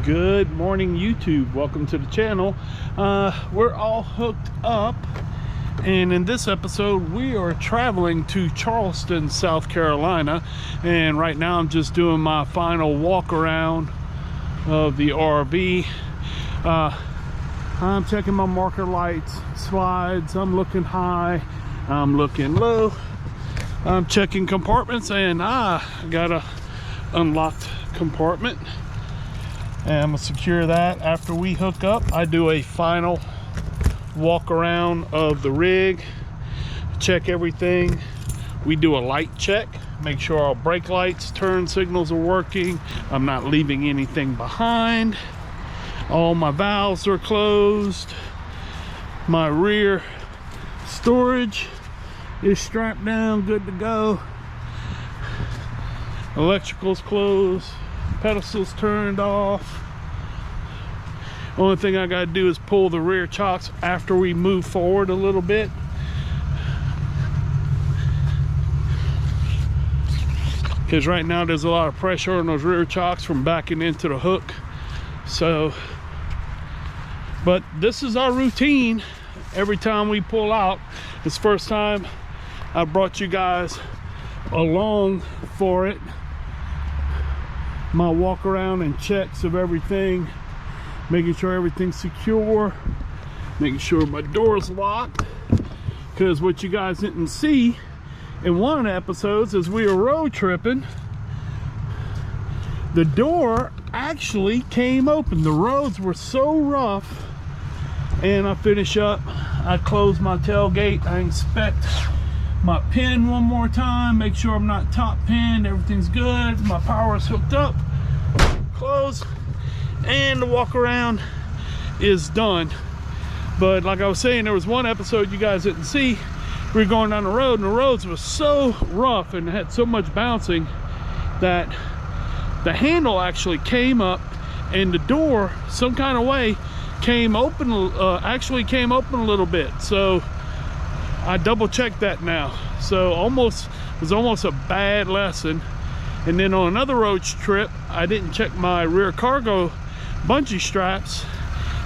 Good morning, YouTube. Welcome to the channel. We're all hooked up, and in this episode we are traveling to Charleston, South Carolina, and right now I'm just doing my final walk around of the RV. I'm checking my marker lights, slides. I'm looking high, I'm looking low, I'm checking compartments, and I got a unlocked compartment. And I'm gonna secure that. After we hook up, I do a final walk around of the rig, check everything. We do a light check, make sure our brake lights, turn signals are working, I'm not leaving anything behind, all my valves are closed, my rear storage is strapped down, good to go, electrical's closed, pedestals turned off. Only thing I gotta do is pull the rear chocks after we move forward a little bit. Because right now there's a lot of pressure on those rear chocks from backing into the hook. So, but this is our routine every time we pull out. It's the first time I brought you guys along for it. My walk around and checks of everything, making sure everything's secure, making sure my door's locked. Because what you guys didn't see in one of the episodes is we were road tripping, the door actually came open. The roads were so rough, and I finish up, I close my tailgate, I inspect my pin one more time, make sure I'm not top pinned, everything's good, my power is hooked up, close, and the walk around is done. But like I was saying, there was one episode you guys didn't see. We were going down the road, and the roads were so rough and had so much bouncing that the handle actually came up, and the door some kind of way came open, actually came open a little bit. So I double checked that now. So it was almost a bad lesson. And then on another road trip, I didn't check my rear cargo bungee straps,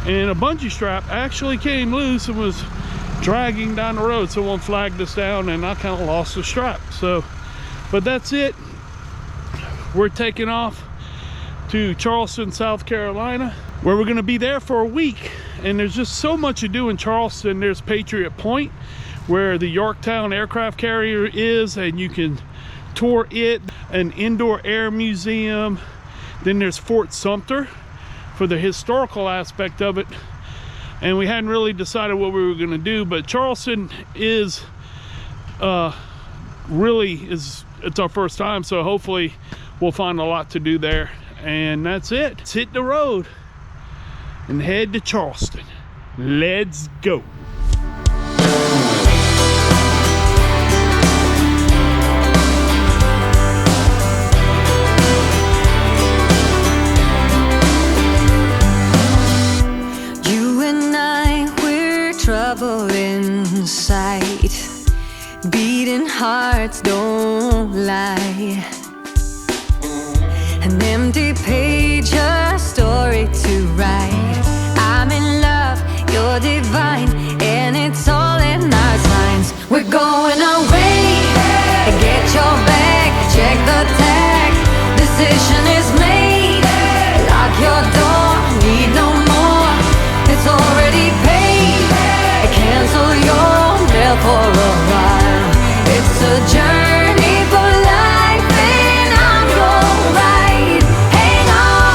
and a bungee strap actually came loose and was dragging down the road. Someone flagged us down, and I kind of lost the strap. So, but that's it. We're taking off to Charleston, South Carolina, where we're going to be there for a week. And there's just so much to do in Charleston. There's Patriot Point, where the Yorktown aircraft carrier is, and you can tour it, an indoor air museum. Then there's Fort Sumter for the historical aspect of it, and we hadn't really decided what we were going to do, but Charleston is it's our first time, so hopefully we'll find a lot to do there. And that's it. Let's hit the road and head to Charleston. Let's go. Trouble in sight, beating hearts don't lie, an empty page, a story to write. I'm in love, you're divine, and it's all in our signs. We're going away, get your bag, check the tag, decision is made, lock your door, need no more, it's already paid. Cancel your mail for a while. It's a journey for life, and I'm your ride. Hang on.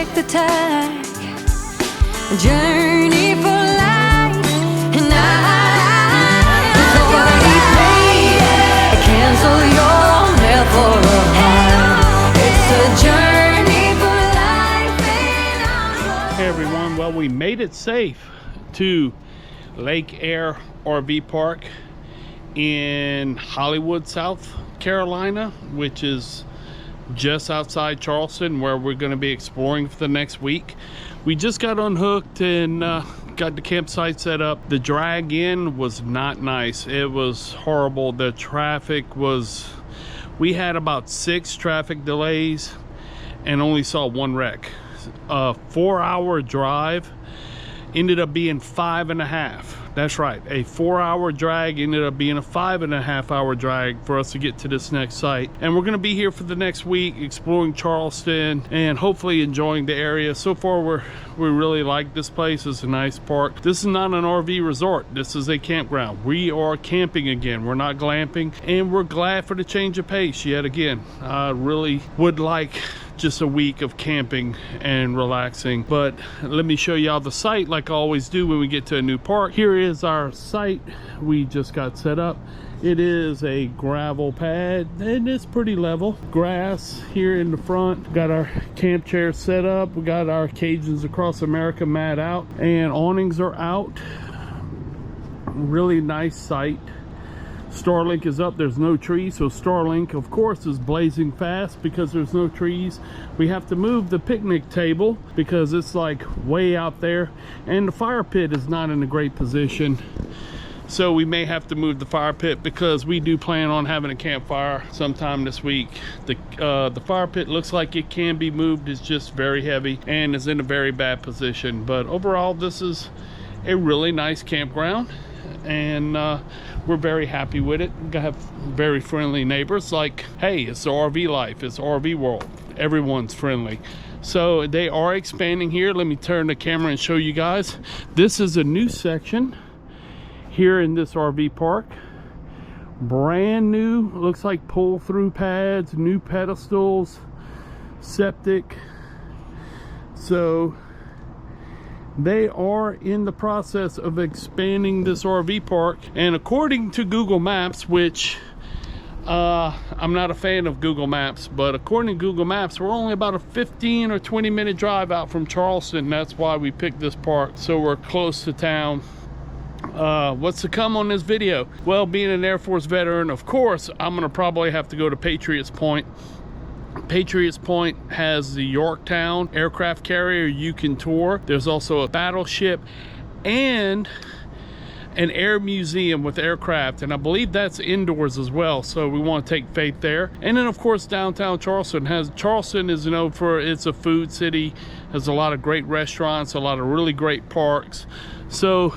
check the tag. Journey for life, and it's already paid. Cancel your mail for a ride. It's a journey for life, and I'm Hey everyone, well, we made it safe to Lake Air RV Park in Hollywood, South Carolina, which is just outside Charleston, where we're going to be exploring for the next week. We just got unhooked and got the campsite set up. The drag in was not nice. It was horrible. The traffic was, we had about 6 traffic delays and only saw 1 wreck. A 4-hour drive ended up being 5.5. That's right, a 4-hour drag ended up being a 5.5-hour drag for us to get to this next site. And we're gonna be here for the next week exploring Charleston and hopefully enjoying the area. So far we really like this place. It's a nice park. This is not an RV resort. This is a campground. We are camping again. We're not glamping, and we're glad for the change of pace yet again. I really would like just a week of camping and relaxing. But let me show y'all the site like I always do when we get to a new park. Here is our site. We just got set up. It is a gravel pad and it's pretty level. Grass here in the front. Got our camp chairs set up. We got our Cajuns Across America mat out and awnings are out. Really nice site. Starlink is up. There's no trees, so Starlink of course is blazing fast because there's no trees. We have to move the picnic table because it's like way out there, and the fire pit is not in a great position, so we may have to move the fire pit because we do plan on having a campfire sometime this week. The fire pit looks like it can be moved. It's just very heavy and is in a very bad position, but overall this is a really nice campground and we're very happy with it. We have very friendly neighbors. Like, hey, it's the RV life, it's RV world, everyone's friendly. So they are expanding here. Let me turn the camera and show you guys. This is a new section here in this RV park, brand new. Looks like pull-through pads, new pedestals, septic. So they are in the process of expanding this RV park, and according to Google Maps, which I'm not a fan of Google Maps, but according to Google Maps, we're only about a 15 or 20 minute drive out from Charleston. That's why we picked this park, so we're close to town. What's to come on this video? Well, being an Air Force veteran, of course I'm gonna probably have to go to Patriot's Point. Patriot's Point has the Yorktown aircraft carrier you can tour. There's also a battleship and an air museum with aircraft, and I believe that's indoors as well, so we want to take faith there. And then of course downtown Charleston is known for, it's a food city, has a lot of great restaurants, a lot of really great parks. So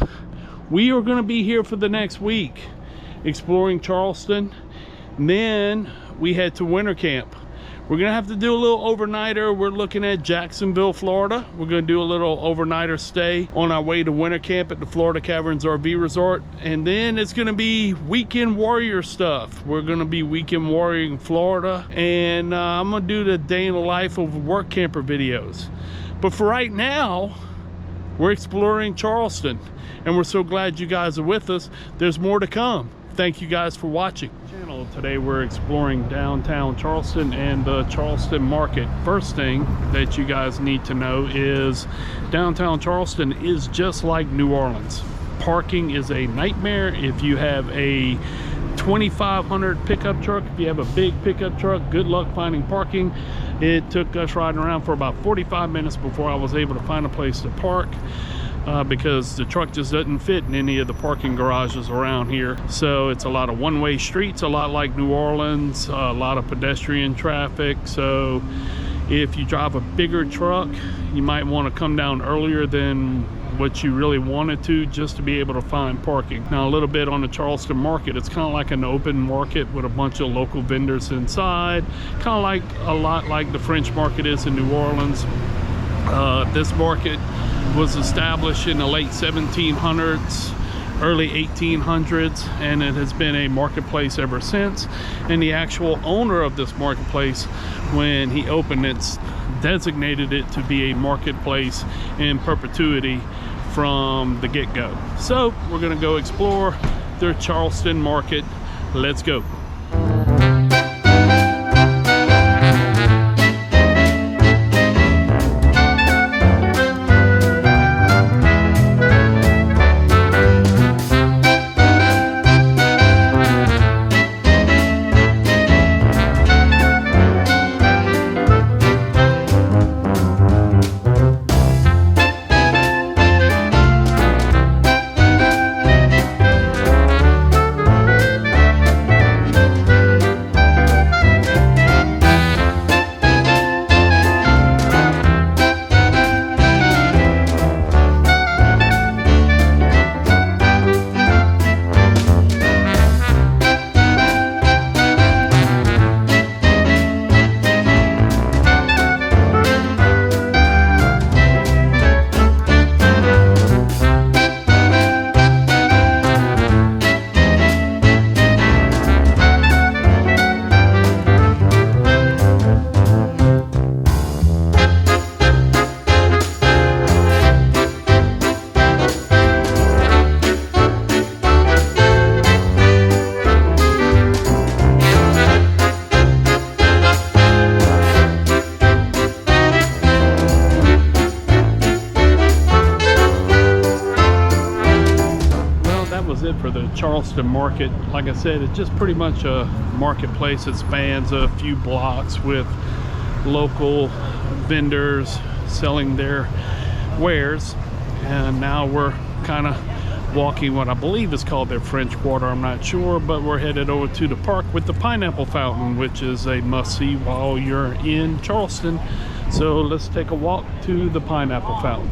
we are going to be here for the next week exploring Charleston, and then we head to winter camp. We're gonna have to do a little overnighter. We're looking at Jacksonville, Florida. We're gonna do a little overnighter stay on our way to winter camp at the Florida Caverns RV Resort. And then it's gonna be weekend warrior stuff. We're gonna be weekend warrioring in Florida. And I'm gonna do the day in the life of work camper videos. But for right now, we're exploring Charleston. And we're so glad you guys are with us. There's more to come. Thank you guys for watching. Today we're exploring downtown Charleston and the Charleston market. First thing that you guys need to know is downtown Charleston is just like New Orleans. Parking is a nightmare. If you have a 2500 pickup truck, if you have a big pickup truck, good luck finding parking. It took us riding around for about 45 minutes before I was able to find a place to park. Because the truck just doesn't fit in any of the parking garages around here. So it's a lot of one-way streets, a lot like New Orleans, a lot of pedestrian traffic. So if you drive a bigger truck, you might want to come down earlier than what you really wanted to, just to be able to find parking. Now a little bit on the Charleston market, it's kind of like an open market with a bunch of local vendors inside, kind of like a lot like the French market is in New Orleans. This market was established in the late 1700s early 1800s, and it has been a marketplace ever since. And the actual owner of this marketplace, when he opened it, designated it to be a marketplace in perpetuity from the get-go. So we're gonna go explore their Charleston market. Let's go. For the Charleston market. Like I said, it's just pretty much a marketplace that spans a few blocks with local vendors selling their wares. And now we're kind of walking what I believe is called their French Quarter. I'm not sure, but we're headed over to the park with the pineapple fountain, which is a must-see while you're in Charleston. So let's take a walk to the pineapple fountain.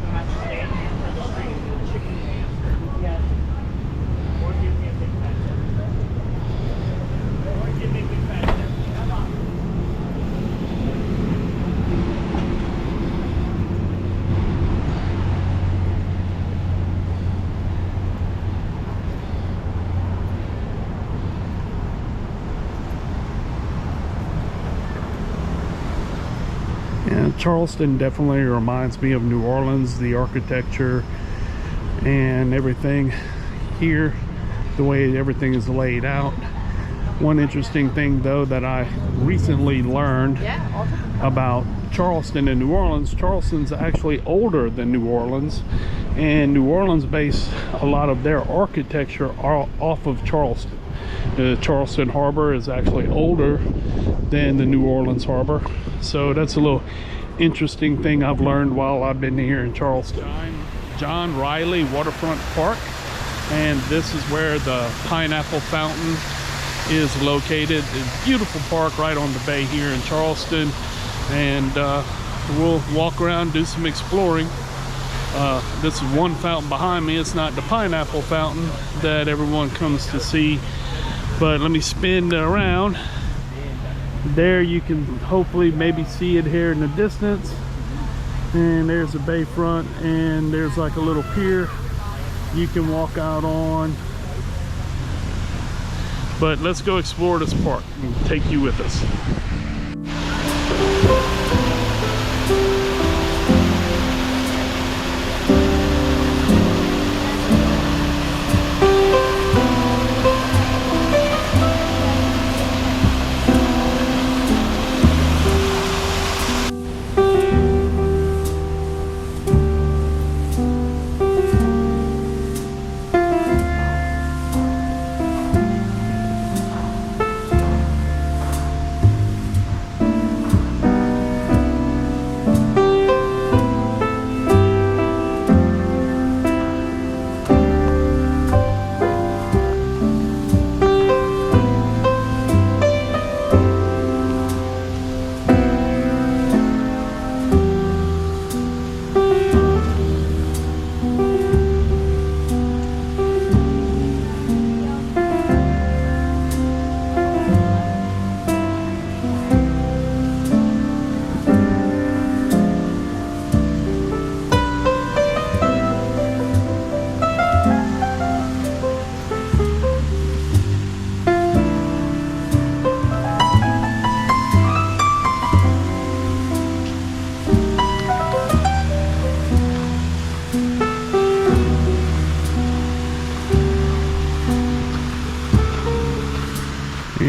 Charleston definitely reminds me of New Orleans, the architecture and everything here, the way everything is laid out. One interesting thing though that I recently learned about Charleston and New Orleans, Charleston's actually older than New Orleans, and New Orleans based a lot of their architecture off of Charleston. The Charleston Harbor is actually older than the New Orleans Harbor, so that's a little interesting thing I've learned while I've been here in Charleston. John Riley Waterfront Park, and this is where the pineapple fountain is located. It's a beautiful park right on the bay here in Charleston, and we'll walk around, do some exploring. This is one fountain behind me. It's not the pineapple fountain that everyone comes to see, but let me spin it around. There you can hopefully maybe see it here in the distance, and there's the bayfront, and there's like a little pier you can walk out on. But let's go explore this park and take you with us.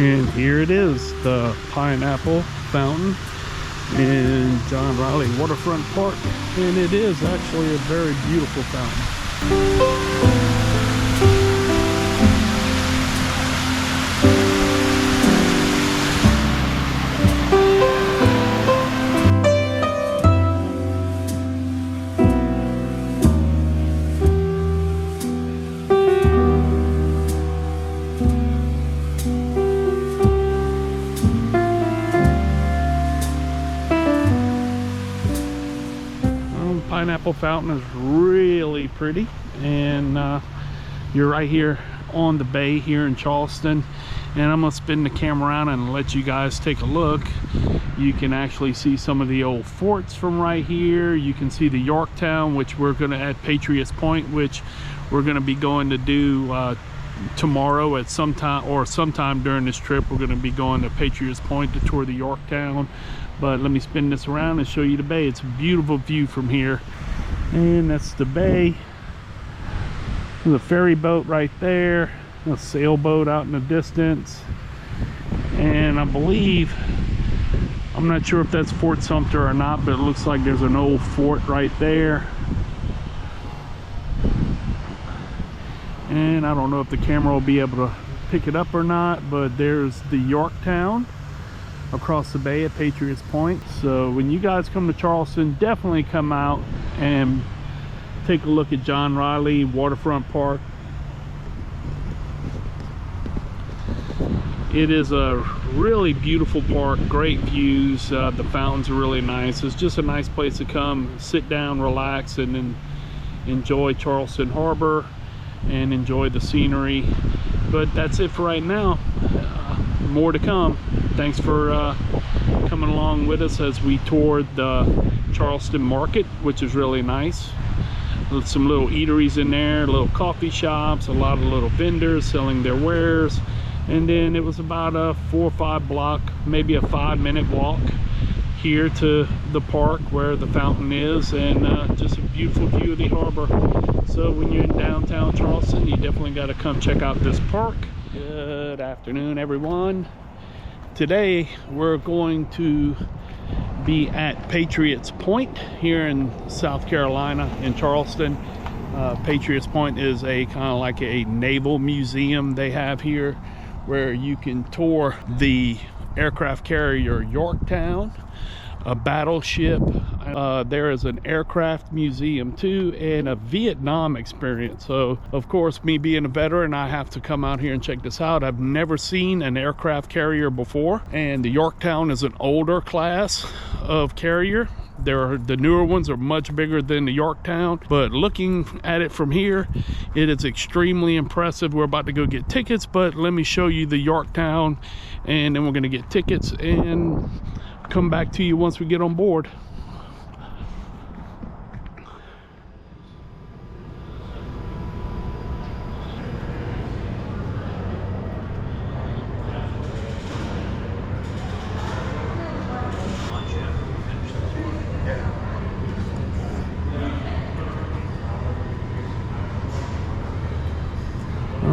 And here it is, the pineapple fountain in John Riley Waterfront Park. And it is actually a very beautiful fountain. Pineapple fountain is really pretty, and you're right here on the bay here in Charleston. And I'm gonna spin the camera around and let you guys take a look. You can actually see some of the old forts from right here. You can see the Yorktown, which we're gonna at Patriot's Point, which we're gonna be going to do tomorrow at sometime during this trip. We're gonna be going to Patriot's Point to tour the Yorktown. But let me spin this around and show you the bay. It's a beautiful view from here. And that's the bay. There's a ferry boat right there. A sailboat out in the distance. And I believe, I'm not sure if that's Fort Sumter or not, but it looks like there's an old fort right there. And I don't know if the camera will be able to pick it up or not, but there's the Yorktown across the bay at Patriots Point. So when you guys come to Charleston, definitely come out and take a look at John Riley Waterfront Park. It is a really beautiful park, great views. The fountains are really nice. It's just a nice place to come, sit down, relax, and then enjoy Charleston Harbor and enjoy the scenery. But that's it for right now. More to come. Thanks for coming along with us as we toured the Charleston market, which is really nice. With some little eateries in there, little coffee shops, a lot of little vendors selling their wares. And then it was about a 4 or 5 block, maybe a 5-minute walk here to the park where the fountain is, and just a beautiful view of the harbor. So when you're in downtown Charleston, you definitely got to come check out this park. Good afternoon, everyone. Today we're going to be at Patriots Point here in South Carolina in Charleston. Patriots Point is a kind of like a naval museum they have here, where you can tour the aircraft carrier Yorktown, a battleship. There is an aircraft museum too, and a Vietnam experience. So of course, me being a veteran, I have to come out here and check this out. I've never seen an aircraft carrier before, and the Yorktown is an older class of carrier. The newer ones are much bigger than the Yorktown, but looking at it from here, it is extremely impressive. We're about to go get tickets, but let me show you the Yorktown, and then we're going to get tickets and come back to you once we get on board.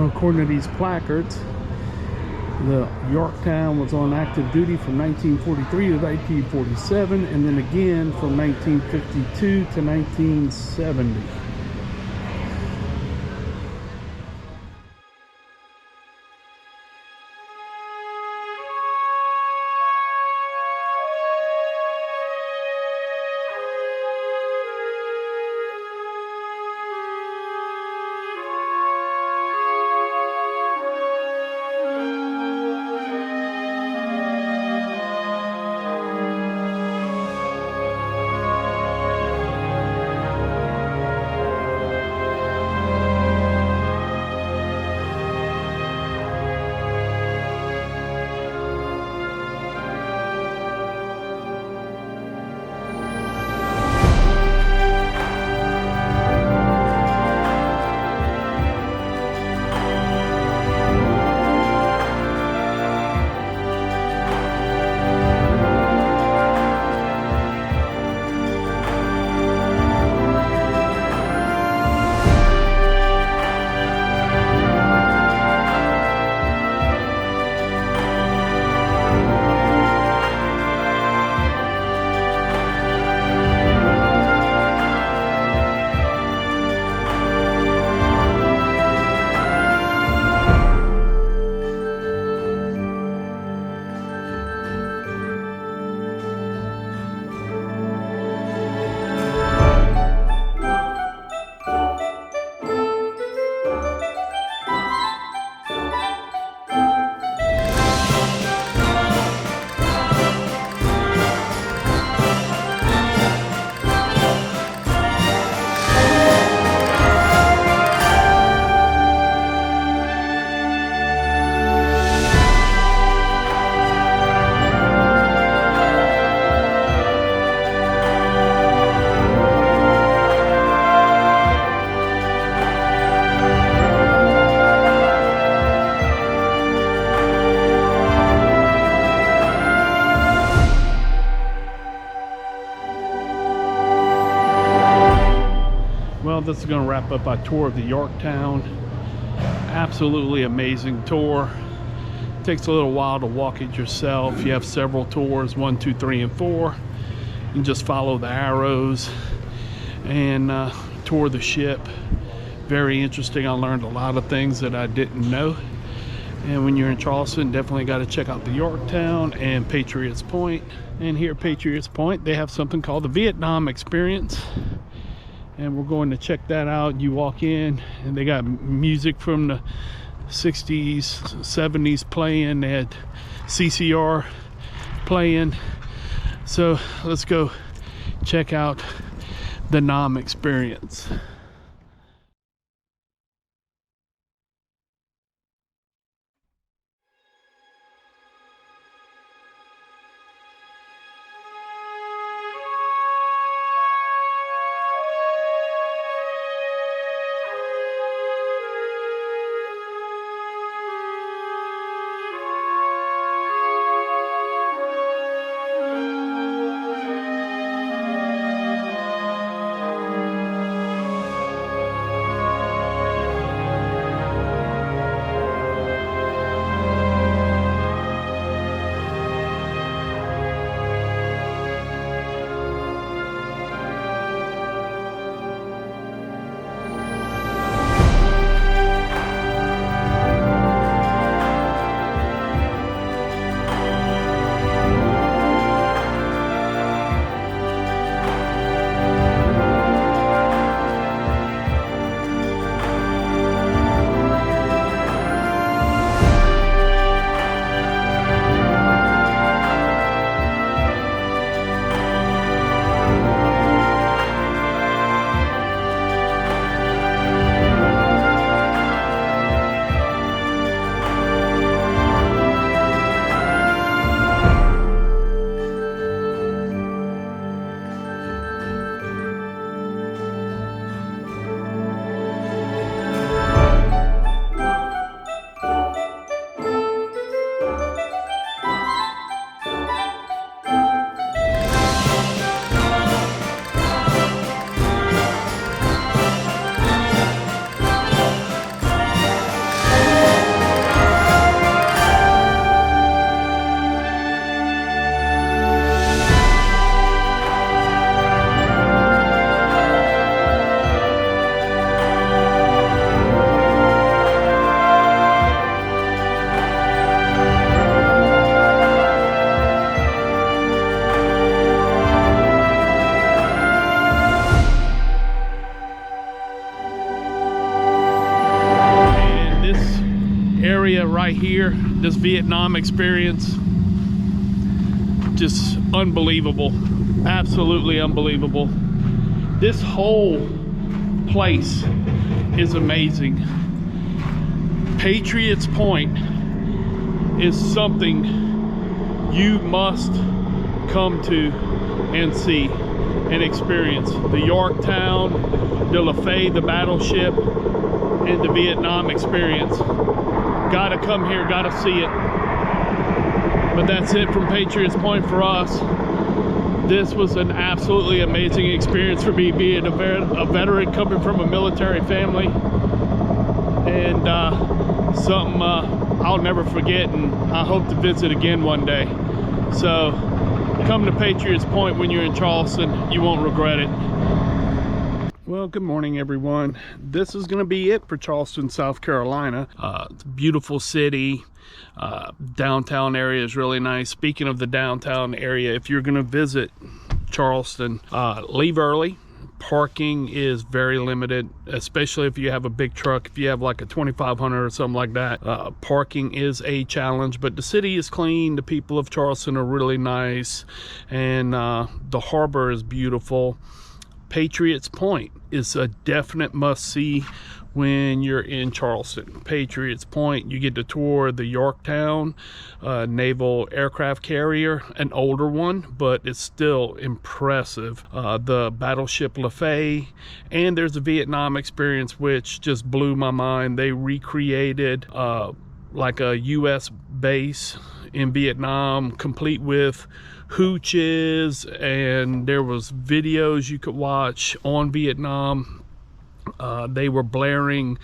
According to these placards, the Yorktown was on active duty from 1943 to 1947, and then again from 1952 to 1970. gonna wrap up our tour of the Yorktown. Absolutely amazing tour. Takes a little while to walk it yourself. You have several tours, 1, 2, 3, and 4. You just follow the arrows and tour the ship. Very interesting. I learned a lot of things that I didn't know. And when you're in Charleston, definitely got to check out the Yorktown and Patriots Point. And here at Patriots Point, they have something called the Vietnam Experience. And we're going to check that out. You walk in and they got music from the 60s, 70s playing. They had CCR playing. So let's go check out the Nam Experience. Right here, this Vietnam Experience, just unbelievable, absolutely unbelievable. This whole place is amazing. Patriots Point is something you must come to and see and experience. The Yorktown, the LaFay, the battleship, and the Vietnam Experience. Gotta come here, gotta see it. But that's it from Patriots Point for us. This was an absolutely amazing experience for me, being a veteran coming from a military family, and something I'll never forget, and I hope to visit again one day. So come to Patriots Point when you're in Charleston. You won't regret it. Well, good morning, everyone. This is going to be it for Charleston, South Carolina. It's a beautiful city. Downtown area is really nice. Speaking of the downtown area, if you're going to visit Charleston, leave early. Parking is very limited, especially if you have a big truck. If you have like a 2500 or something like that, parking is a challenge, but the city is clean. The people of Charleston are really nice, and the harbor is beautiful. Patriots Point is a definite must-see when you're in Charleston. Patriots Point, you get to tour the Yorktown naval aircraft carrier, an older one, but it's still impressive. The battleship LaFay, and there's a Vietnam Experience, which just blew my mind. They recreated like a U.S. base in Vietnam, complete with hooches, and there was videos you could watch on Vietnam. They were blaring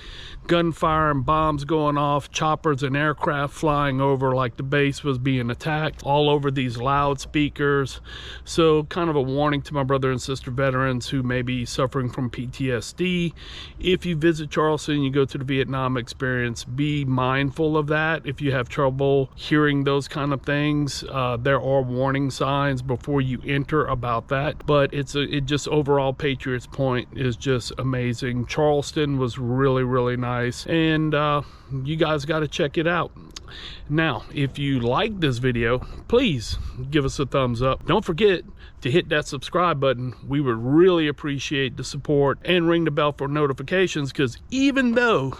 gunfire and bombs going off, choppers and aircraft flying over like the base was being attacked, all over these loudspeakers. So kind of a warning to my brother and sister veterans who may be suffering from PTSD. If you visit Charleston, you go to the Vietnam experience, be mindful of that. If you have trouble hearing those kind of things, there are warning signs before you enter about that. But it just overall, Patriot's Point is just amazing. Charleston was really, really nice, and you guys got to check it out. Now, if you like this video, please give us a thumbs up. Don't forget to hit that subscribe button. We would really appreciate the support, and ring the bell for notifications, because even though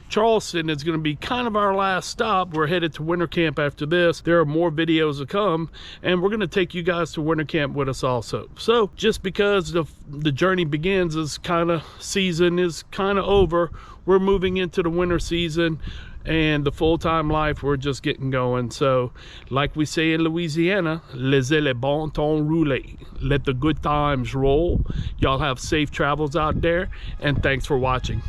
Charleston is going to be kind of our last stop, we're headed to winter camp after this. There are more videos to come, and we're going to take you guys to winter camp with us also. So just because the journey begins, is kind of season is kind of over, we're moving into the winter season, and the full-time life, we're just getting going. So like we say in Louisiana, laissez le bon temps rouler, let the good times roll. Y'all have safe travels out there, and thanks for watching.